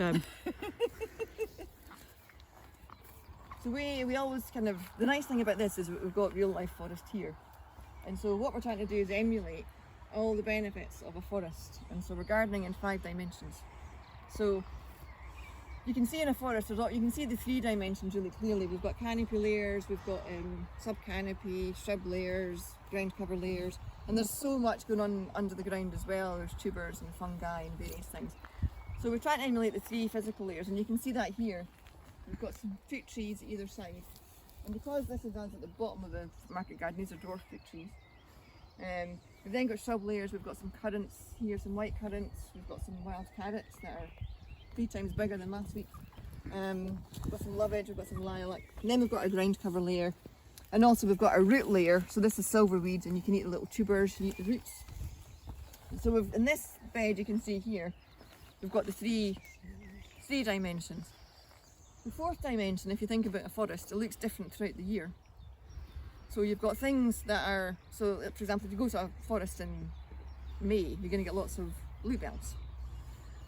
So we always the nice thing about this is we've got real life forest here. And so what we're trying to do is emulate all the benefits of a forest. And so we're gardening in 5 dimensions. So you can see in a forest, you can see the 3 dimensions really clearly. We've got canopy layers, we've got sub-canopy, shrub layers, ground cover layers. And there's so much going on under the ground as well. There's tubers and fungi and various things. So we're trying to emulate the 3 physical layers, and you can see that here. We've got some fruit trees at either side. And because this is at the bottom of the market garden, these are dwarf fruit trees. We've then got shrub layers, we've got some currants here, some white currants, we've got some wild carrots that are 3 times bigger than last week. We've got some lovage, we've got some lilac, and then we've got our ground cover layer. And also we've got our root layer, so this is silverweed, and you can eat the little tubers, you eat the roots. So in this bed you can see here, we've got the three dimensions. The 4th dimension, if you think about a forest, it looks different throughout the year. So you've got things that are, so for example, if you go to a forest in May, you're going to get lots of bluebells.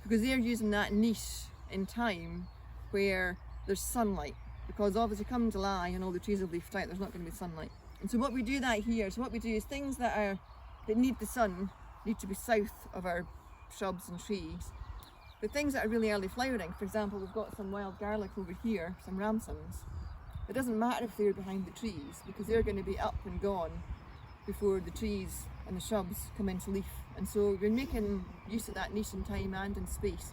Because they're using that niche in time where there's sunlight. Because obviously come July and all the trees have leafed out, there's not going to be sunlight. And so what we do is things that need the sun need to be south of our shrubs and trees. But things that are really early flowering, for example, we've got some wild garlic over here, some ramsons. It doesn't matter if they're behind the trees because they're going to be up and gone before the trees and the shrubs come into leaf. And so we're making use of that niche in time and in space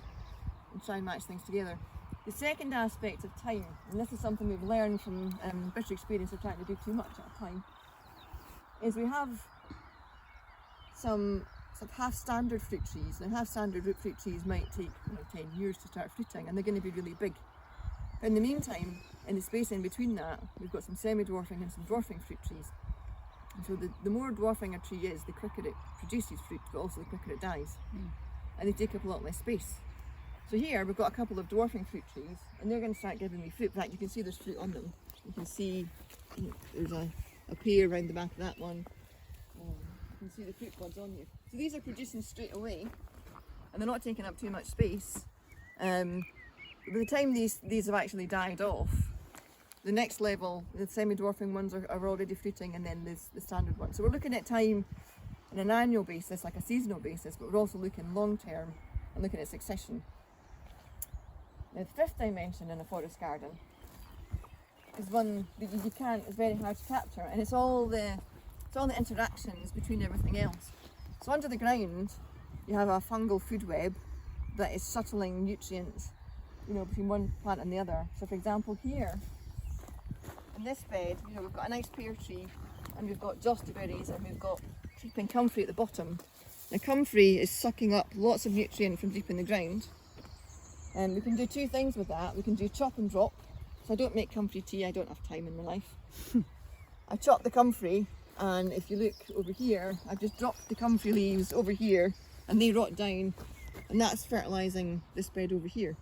and try and match things together. The second aspect of time, and this is something we've learned from bitter experience of trying to do too much at a time, is we have some sort of half-standard fruit trees. Now half-standard fruit trees might take 10 years to start fruiting, and they're going to be really big. But in the meantime, in the space in between that, we've got some semi-dwarfing and some dwarfing fruit trees. And so the more dwarfing a tree is, the quicker it produces fruit, but also the quicker it dies. And they take up a lot less space. So here we've got a couple of dwarfing fruit trees, and they're going to start giving me fruit. In fact, you can see there's fruit on them. You can see there's a pear around the back of that one. You can see the fruit buds on you. So these are producing straight away, and they're not taking up too much space. By the time these have actually died off, the next level, the semi-dwarfing ones are already fruiting, and then there's the standard ones. So we're looking at time on an annual basis, like a seasonal basis, but we're also looking long term and looking at succession. Now, the 5th dimension in a forest garden is one that it's very hard to capture, and it's all the interactions between everything else. So under the ground, you have a fungal food web that is shuttling nutrients, between one plant and the other. So for example, here in this bed, we've got a nice pear tree, and we've got jostaberries, and we've got creeping comfrey at the bottom. Now comfrey is sucking up lots of nutrient from deep in the ground, and we can do 2 things with that. We can do chop and drop. So I don't make comfrey tea, I don't have time in my life. I chop the comfrey, and if you look over here, I've just dropped the comfrey leaves over here, and they rot down, and that's fertilising this bed over here.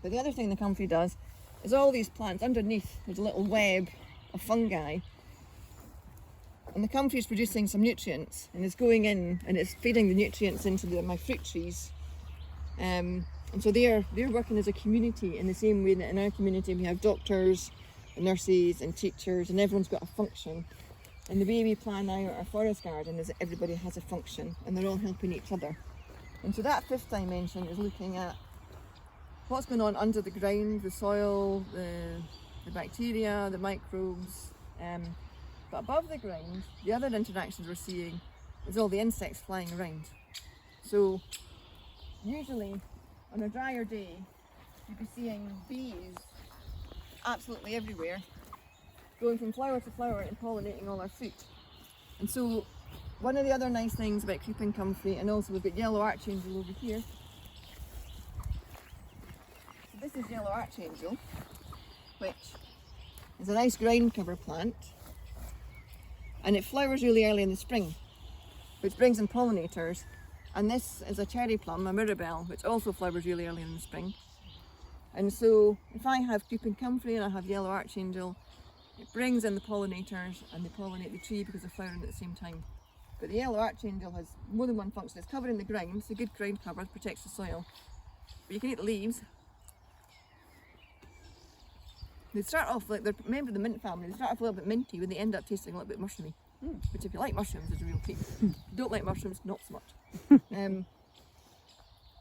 But the other thing the comfrey does is all these plants underneath, there's a little web of fungi, and the comfrey is producing some nutrients, and it's going in and it's feeding the nutrients into my fruit trees. And so they're working as a community in the same way that in our community we have doctors and nurses and teachers, and everyone's got a function. And the way we plan out our forest garden is that everybody has a function and they're all helping each other. And so that 5th dimension is looking at what's going on under the ground, the soil, the bacteria, the microbes. But above the ground, the other interactions we're seeing is all the insects flying around. So usually on a drier day, you'd be seeing bees absolutely everywhere, going from flower to flower and pollinating all our fruit. And so one of the other nice things about creeping comfrey, and also we've got yellow archangel over here. So this is yellow archangel, which is a nice ground cover plant, and it flowers really early in the spring, which brings in pollinators. And this is a cherry plum, a mirabelle, which also flowers really early in the spring. And so if I have creeping comfrey and I have yellow archangel, it brings in the pollinators, and they pollinate the tree because they're flowering at the same time. But the yellow archangel has more than one function. It's covering the ground, it's a good ground cover, it protects the soil. But you can eat the leaves. They start off like, they're a member of the mint family, they start off a little bit minty, but they end up tasting a little bit mushroomy. Which if you like mushrooms is a real treat. If you don't like mushrooms, not so much. And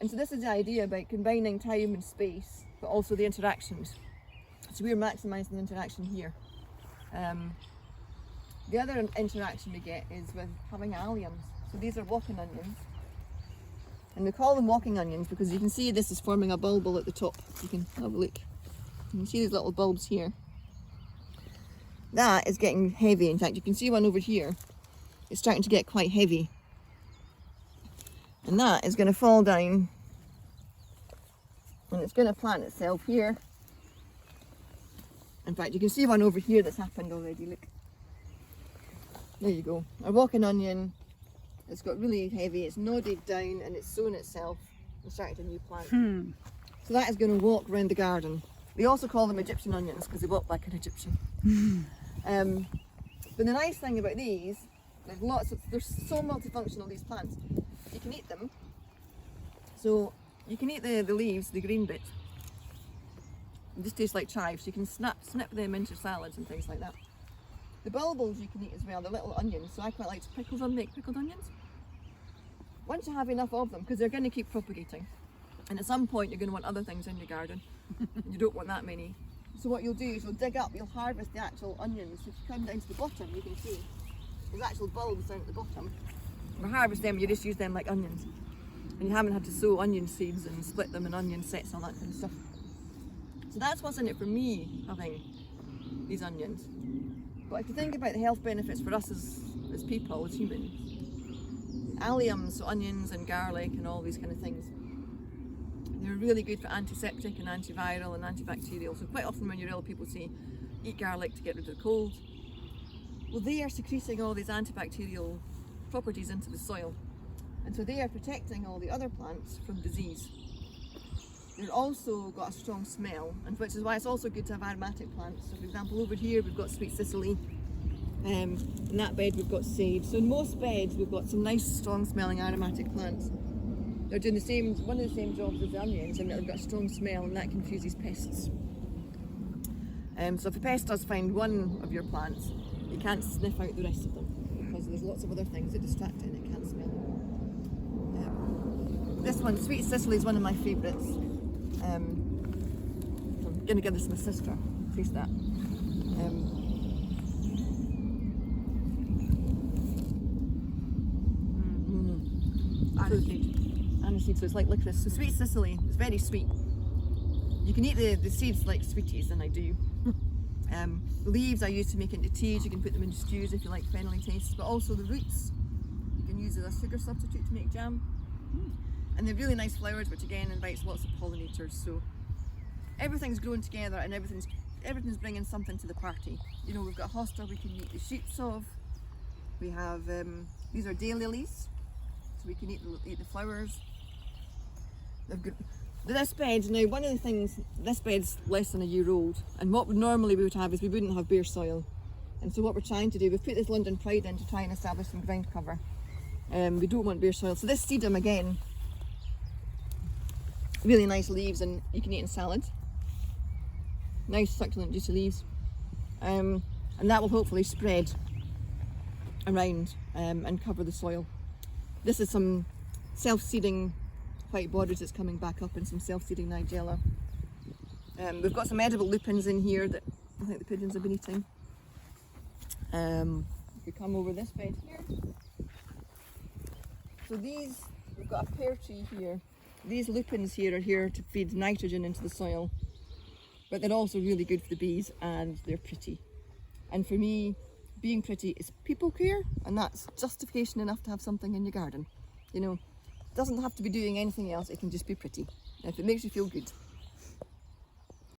so this is the idea about combining time and space, but also the interactions. So we're maximising the interaction here. The other interaction we get is with having alliums. So these are walking onions. And we call them walking onions because you can see this is forming a bulb at the top. You can have a look. You can see these little bulbs here. That is getting heavy. In fact, you can see one over here. It's starting to get quite heavy. And that is going to fall down. And it's going to plant itself here. In fact, you can see one over here that's happened already. Look. There you go. Our walking onion. It's got really heavy. It's nodded down and it's sown itself and started a new plant. So that is going to walk around the garden. We also call them Egyptian onions because they walk like an Egyptian. But the nice thing about these, they're so multifunctional, these plants. You can eat them. So you can eat the leaves, the green bits. They just taste like chives. You can snip them into salads and things like that. The bulbils you can eat as well, the little onions. So I quite like to pickle them, make pickled onions. Once you have enough of them, because they're going to keep propagating. And at some point you're going to want other things in your garden. And you don't want that many. So what you'll do is you'll dig up, you'll harvest the actual onions. If you come down to the bottom, you can see there's actual bulbs down at the bottom. You harvest them, you just use them like onions. And you haven't had to sow onion seeds and split them in onion sets and all that kind of stuff. So that's what's in it for me, having these onions. But if you think about the health benefits for us as people, as humans, alliums, so onions and garlic and all these kind of things, they're really good for antiseptic and antiviral and antibacterial. So quite often when you're ill, people say, eat garlic to get rid of the cold. Well, they are secreting all these antibacterial properties into the soil. And so they are protecting all the other plants from disease. They've also got a strong smell, and which is why it's also good to have aromatic plants. So for example, over here we've got sweet cicely. In that bed we've got sage. So in most beds we've got some nice strong smelling aromatic plants. They're doing one of the same jobs as the onions, and they've got a strong smell, and that confuses pests. So if a pest does find one of your plants, you can't sniff out the rest of them because there's lots of other things that distract it and it can't smell. This one, sweet cicely, is one of my favourites. I'm going to give this to my sister. Taste that. Aniseed, so it's like licorice. So sweet cicely is very sweet. You can eat the seeds like sweeties, and I do. The leaves I use to make into teas. You can put them into stews if you like fennelly tastes, but also the roots you can use as a sugar substitute to make jam. And they're really nice flowers, which again invites lots of pollinators. So everything's growing together, and everything's bringing something to the party. You know, we've got hosta we can eat the shoots of. We have these are daylilies, so we can eat the flowers. They've got this bed now. One of the things, this bed's less than a year old, and what normally we would have is we wouldn't have bare soil. And so what we're trying to do, we've put this London Pride in to try and establish some ground cover. We don't want bare soil. So this sedum again, really nice leaves, and you can eat in salad. Nice succulent juicy leaves, and that will hopefully spread around and cover the soil. This is some self-seeding white borders that's coming back up, and some self-seeding nigella. We've got some edible lupins in here that I think the pigeons have been eating. If we come over this bed here, so these, we've got a pear tree here. These lupins here are here to feed nitrogen into the soil, but they're also really good for the bees, and they're pretty. And for me, being pretty is people care, and that's justification enough to have something in your garden. You know, it doesn't have to be doing anything else, it can just be pretty. And if it makes you feel good,